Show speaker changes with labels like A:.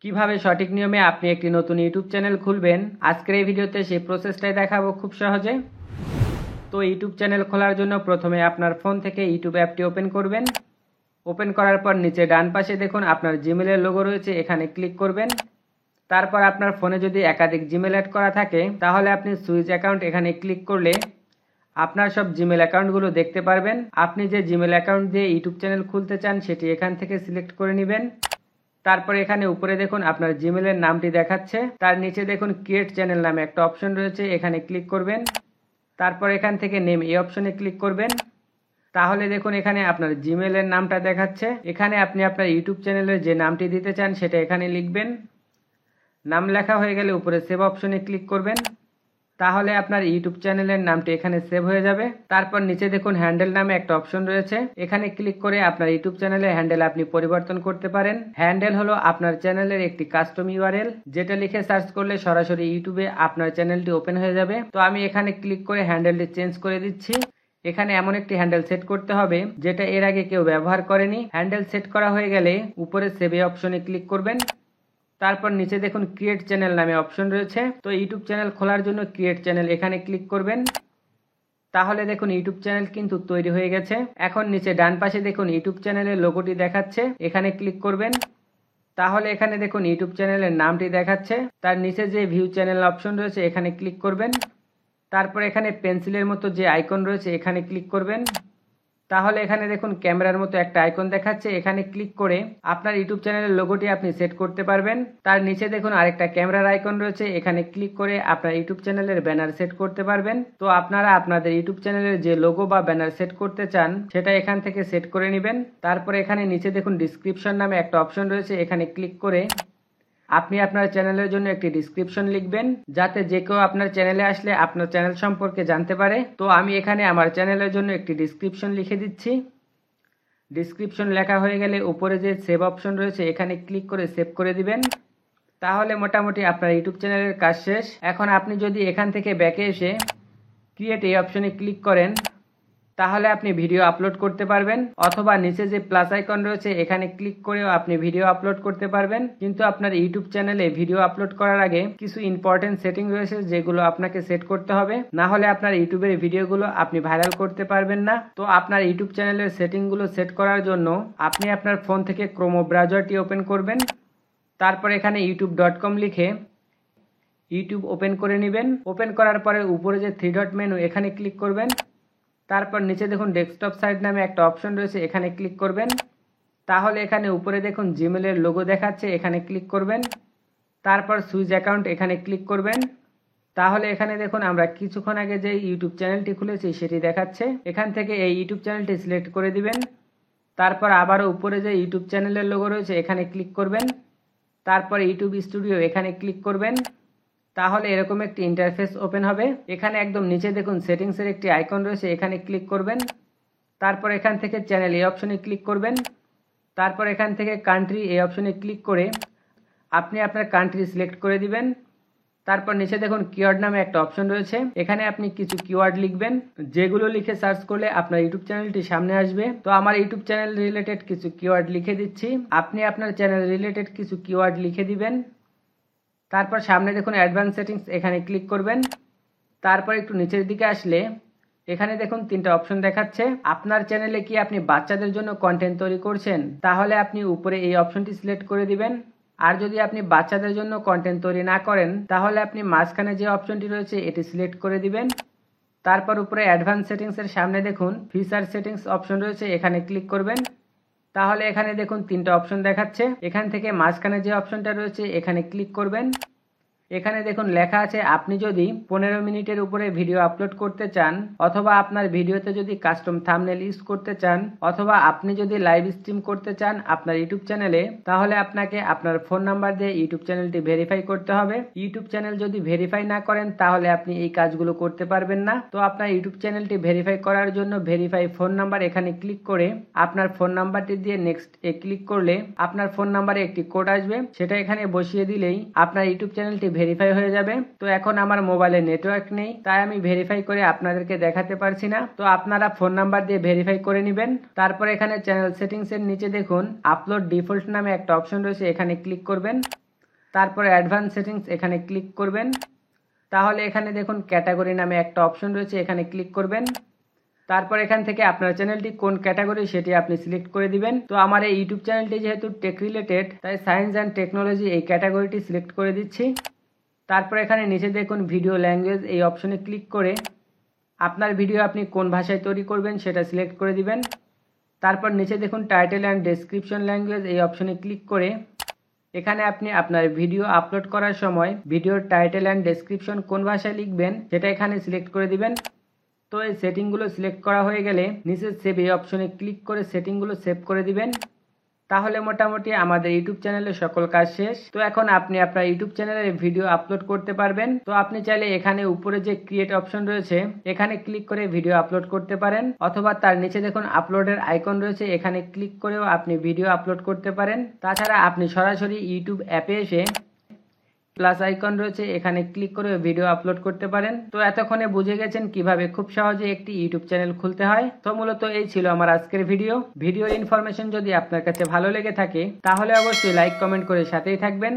A: কিভাবে সঠিক নিয়মে আপনি একটি নতুন ইউটিউব চ্যানেল খুলবেন আজকের এই ভিডিওতে সেই প্রসেসটাই দেখাবো খুব সহজে। তো ইউটিউব চ্যানেল খোলার জন্য প্রথমে আপনার ফোন থেকে ইউটিউব অ্যাপটি ওপেন করবেন। ওপেন করার পর নিচে ডান পাশে দেখুন আপনার জিমেলের লোগো রয়েছে, এখানে ক্লিক করবেন। তারপর আপনার ফোনে যদি একাধিক জিমেল অ্যাড করা থাকে তাহলে আপনি সুইচ অ্যাকাউন্ট এখানে ক্লিক করলে আপনার সব জিমেল অ্যাকাউন্টগুলো দেখতে পারবেন। আপনি যে জিমেল অ্যাকাউন্ট দিয়ে ইউটিউব চ্যানেল খুলতে চান সেটি এখান থেকে সিলেক্ট করে নেবেন। তারপর এখানে উপরে দেখুন আপনার জিমেলের নামটি দেখাচ্ছে, তার নিচে দেখুন ক্রিয়েট চ্যানেল নামে একটা অপশন রয়েছে, এখানে ক্লিক করবেন। তারপর এখান থেকে নেম এই অপশনে ক্লিক করবেন। তাহলে দেখুন এখানে আপনার জিমেলের নামটা দেখাচ্ছে, এখানে আপনি আপনার ইউটিউব চ্যানেলের যে নামটি দিতে চান সেটা এখানে লিখবেন। নাম লেখা হয়ে গেলে উপরে সেভ অপশনে ক্লিক করবেন। তাহলে আপনার ইউটিউব চ্যানেলের নামটি এখানে সেভ হয়ে যাবে। তারপর নিচে দেখুন হ্যান্ডেল নামে একটা অপশন রয়েছে, এখানে ক্লিক করে আপনার ইউটিউব চ্যানেলের হ্যান্ডেল আপনি পরিবর্তন করতে পারেন। হ্যান্ডেল হলো আপনার চ্যানেলের একটি কাস্টম ইউআরএল, যেটা লিখে সার্চ করলে সরাসরি ইউটিউবে আপনার চ্যানেলটি ওপেন হয়ে যাবে। তো আমি এখানে ক্লিক করে হ্যান্ডেলটি চেঞ্জ করে দিচ্ছি। এখানে এমন একটি হ্যান্ডেল সেট করতে হবে যেটা এর আগে কেউ ব্যবহার করেনি। হ্যান্ডেল সেট করা হয়ে গেলে উপরে সেভ অপশনে ক্লিক করবেন। তারপর নিচে দেখুন ক্রিয়েট চ্যানেল নামে অপশন রয়েছে, তো ইউটিউব চ্যানেল খোলার জন্য ক্রিয়েট চ্যানেল এখানে ক্লিক করবেন। তাহলে দেখুন ইউটিউব চ্যানেল কিন্তু তৈরি হয়ে গেছে। এখন নিচে ডান পাশে দেখুন ইউটিউব চ্যানেলের লোগোটি দেখাচ্ছে, এখানে ক্লিক করবেন। তাহলে এখানে দেখুন ইউটিউব চ্যানেলের নামটি দেখাচ্ছে, তার নিচে যে ভিউ চ্যানেল অপশন রয়েছে এখানে ক্লিক করবেন। তারপর এখানে পেন্সিলের মতো যে আইকন রয়েছে এখানে ক্লিক করবেন। তাহলে এখানে দেখুন ক্যামেরার মতো একটা আইকন দেখাচ্ছে, এখানে ক্লিক করে আপনার ইউটিউব চ্যানেলের লোগোটি আপনি সেট করতে পারবেন। তার নিচে দেখুন আরেকটা ক্যামেরার আইকন রয়েছে, এখানে ক্লিক করে আপনার ইউটিউব চ্যানেলের ব্যানার সেট করতে পারবেন। তো আপনারা আপনাদের ইউটিউব চ্যানেলের যে লোগো বা ব্যানার সেট করতে চান সেটা এখান থেকে সেট করে নেবেন। তারপরে এখানে নিচে দেখুন ডিসক্রিপশন নামে একটা অপশন রয়েছে, এখানে ক্লিক করে আপনি আপনার চ্যানেলের জন্য একটি ডিসক্রিপশন লিখবেন, যাতে যে কেউ আপনার চ্যানেলে আসলে আপনার চ্যানেল সম্পর্কে জানতে পারে। তো আমি এখানে আমার চ্যানেলের জন্য একটি ডিসক্রিপশন লিখে দিচ্ছি। ডিসক্রিপশন লেখা হয়ে গেলে উপরে যে সেভ অপশন রয়েছে এখানে ক্লিক করে সেভ করে দিবেন। তাহলে মোটামুটি আপনার ইউটিউব চ্যানেলের কাজ শেষ। এখন আপনি যদি এখান থেকে ব্যাকে এসে ক্রিয়েট এই অপশনে ক্লিক করেন তাহলে আপনি ভিডিও আপলোড করতে পারবেন, অথবা নিচে যে প্লাস আইকন রয়েছে এখানে ক্লিক করেও আপনি ভিডিও আপলোড করতে পারবেন। কিন্তু আপনার ইউটিউব চ্যানেলে ভিডিও আপলোড করার আগে কিছু ইম্পর্টেন্ট সেটিং রয়েছে যেগুলো আপনাকে সেট করতে হবে, না হলে আপনার ইউটিউবের ভিডিওগুলো আপনি ভাইরাল করতে পারবেন না। তো আপনার ইউটিউব চ্যানেলের সেটিংগুলো সেট করার জন্য আপনি আপনার ফোন থেকে ক্রোম ব্রাউজারটি ওপেন করবেন। তারপর এখানে youtube.com লিখে ইউটিউব ওপেন করে নেবেন। ওপেন করার পরে উপরে যে থ্রি ডট মেনু এখানে ক্লিক করবেন। তারপর নিচে দেখুন ডেস্কটপ সাইট নামে একটা অপশন রয়েছে, এখানে ক্লিক করবেন। তাহলে এখানে উপরে দেখুন জিমেলের লোগো দেখাচ্ছে, এখানে ক্লিক করবেন। তারপর সুইচ অ্যাকাউন্ট এখানে ক্লিক করবেন। তাহলে এখানে দেখুন আমরা কিছুক্ষণ আগে যে ইউটিউব চ্যানেলটি খুলেছি সেটি দেখাচ্ছে, এখান থেকে এই ইউটিউব চ্যানেলটি সিলেক্ট করে দিবেন। তারপর আবারও উপরে যে ইউটিউব চ্যানেলের লোগো রয়েছে এখানে ক্লিক করবেন। তারপর ইউটিউব স্টুডিও এখানে ক্লিক করবেন। তাহলে এরকম একটি ইন্টারফেস ওপেন হবে। এখানে একদম নিচে দেখুন সেটিংসের একটি আইকন রয়েছে, এখানে ক্লিক করবেন। তারপর এখান থেকে চ্যানেল এই অপশনে ক্লিক করবেন। তারপর এখান থেকে কান্ট্রি এই অপশনে ক্লিক করে আপনি আপনার কান্ট্রি সিলেক্ট করে দিবেন। তারপর নিচে দেখুন কিওয়ার্ড নামে একটা অপশন রয়েছে, এখানে আপনি কিছু কিওয়ার্ড লিখবেন, যেগুলো লিখে সার্চ করলে আপনার ইউটিউব চ্যানেলটি সামনে আসবে। তো আমার ইউটিউব চ্যানেল রিলেটেড কিছু কিওয়ার্ড লিখে দিচ্ছি, আপনি আপনার চ্যানেল রিলেটেড কিছু কিওয়ার্ড লিখে দিবেন। তারপর সামনে দেখুন অ্যাডভান্স সেটিংস এখানে ক্লিক করবেন। তারপর একটু নিচের দিকে আসলে এখানে দেখুন তিনটা অপশন দেখাচ্ছে। আপনার চ্যানেলে কি আপনি বাচ্চাদের জন্য কন্টেন্ট তৈরি করছেন, তাহলে আপনি উপরে এই অপশনটি সিলেক্ট করে দিবেন। আর যদি আপনি বাচ্চাদের জন্য কন্টেন্ট তৈরি না করেন তাহলে আপনি মাঝখানে যে অপশনটি রয়েছে এটি সিলেক্ট করে দিবেন। তারপর উপরে অ্যাডভান্স সেটিংসের সামনে দেখুন ফিচার সেটিংস অপশন রয়েছে, এখানে ক্লিক করবেন। তাহলে এখানে দেখুন তিনটা অপশন দেখাচ্ছে, এখান থেকে মাঝখানে যে অপশনটা রয়েছে এখানে ক্লিক করবেন। এখানে দেখুন লেখা আছে আপনি যদি 15 মিনিটের উপরে ভিডিও আপলোড করতে চান, অথবা আপনার ভিডিওতে যদি কাস্টম থাম্বনেল ইউজ করতে চান, অথবা আপনি যদি লাইভ স্ট্রিম করতে চান আপনার ইউটিউব চ্যানেলে, তাহলে আপনাকে আপনার ফোন নাম্বার দিয়ে ইউটিউব চ্যানেলটি ভেরিফাই করতে হবে। ইউটিউব চ্যানেল যদি ভেরিফাই না করেন তাহলে আপনি এই কাজগুলো করতে পারবেন না। তো আপনার ইউটিউব চ্যানেলটি ভেরিফাই করার জন্য ভেরিফাই ফোন নাম্বার এখানে ক্লিক করে আপনার ফোন নাম্বারটি দিয়ে নেক্সট এ ক্লিক করলে আপনার ফোন নাম্বারে একটি কোড আসবে, সেটা এখানে বসিয়ে দিলেই আপনার ইউটিউব চ্যানেলটি ভেরিফাই হয়ে যাবে। তো এখন আমার মোবাইলে নেটওয়ার্ক নেই, তাই আমি ভেরিফাই করে আপনাদেরকে দেখাতে পারছি না। তো আপনারা ফোন নাম্বার দিয়ে ভেরিফাই করে নেবেন। তারপর এখানে চ্যানেল সেটিংস এর নিচে দেখুন আপলোড ডিফল্ট নামে একটা অপশন রয়েছে, এখানে ক্লিক করবেন। তারপরে অ্যাডভান্স সেটিংস এখানে ক্লিক করবেন। তাহলে এখানে দেখুন ক্যাটাগরি নামে একটা অপশন রয়েছে, এখানে ক্লিক করবেন। তারপর এখান থেকে আপনার চ্যানেলটি কোন ক্যাটাগরি সেটি আপনি সিলেক্ট করে দিবেন। তো আমার এই ইউটিউব চ্যানেলটি যেহেতু টেক রিলেটেড, তাই সায়েন্স অ্যান্ড টেকনোলজি এই ক্যাটাগরিটি সিলেক্ট করে দিচ্ছি। তারপর এখানে নিচে দেখুন ভিডিও ল্যাঙ্গুয়েজ এই অপশনে ক্লিক করে আপনার ভিডিও আপনি কোন ভাষায় তৈরি করবেন সেটা সিলেক্ট করে দিবেন। তারপর নিচে দেখুন টাইটেল অ্যান্ড ডেসক্রিপশন ল্যাঙ্গুয়েজ এই অপশনে ক্লিক করে এখানে আপনি আপনার ভিডিও আপলোড করার সময় ভিডিওর টাইটেল অ্যান্ড ডেসক্রিপশন কোন ভাষায় লিখবেন সেটা এখানে সিলেক্ট করে দিবেন। তো এই সেটিংগুলো সিলেক্ট করা হয়ে গেলে নিচে সেভ এই অপশনে ক্লিক করে সেটিংগুলো সেভ করে দিবেন। তাহলে মোটামুটি আমাদের ইউটিউব চ্যানেলের সকল কাজ শেষ। তো এখন আপনি আপনার ইউটিউব চ্যানেলে ভিডিও আপলোড করতে পারবেন। তো আপনি চাইলে এখানে উপরে যে ক্রিয়েট অপশন রয়েছে এখানে ক্লিক করে ভিডিও আপলোড করতে পারেন, অথবা তার নিচে দেখুন আপলোডের আইকন রয়েছে, এখানে ক্লিক করেও আপনি ভিডিও আপলোড করতে পারেন। তাছাড়া আপনি সরাসরি ইউটিউব অ্যাপে এসে প্লাস আইকন রয়েছে, এখানে ক্লিক করে ভিডিও আপলোড করতে পারেন। তো এতক্ষণে বুঝে গেছেন কিভাবে খুব সহজে একটি ইউটিউব চ্যানেল খুলতে হয়। তো মূলত এই ছিল আমার আজকের ভিডিওর ইনফরমেশন যদি আপনার কাছে ভালো লেগে থাকে তাহলে অবশ্যই লাইক কমেন্ট করে সাথেই থাকবেন।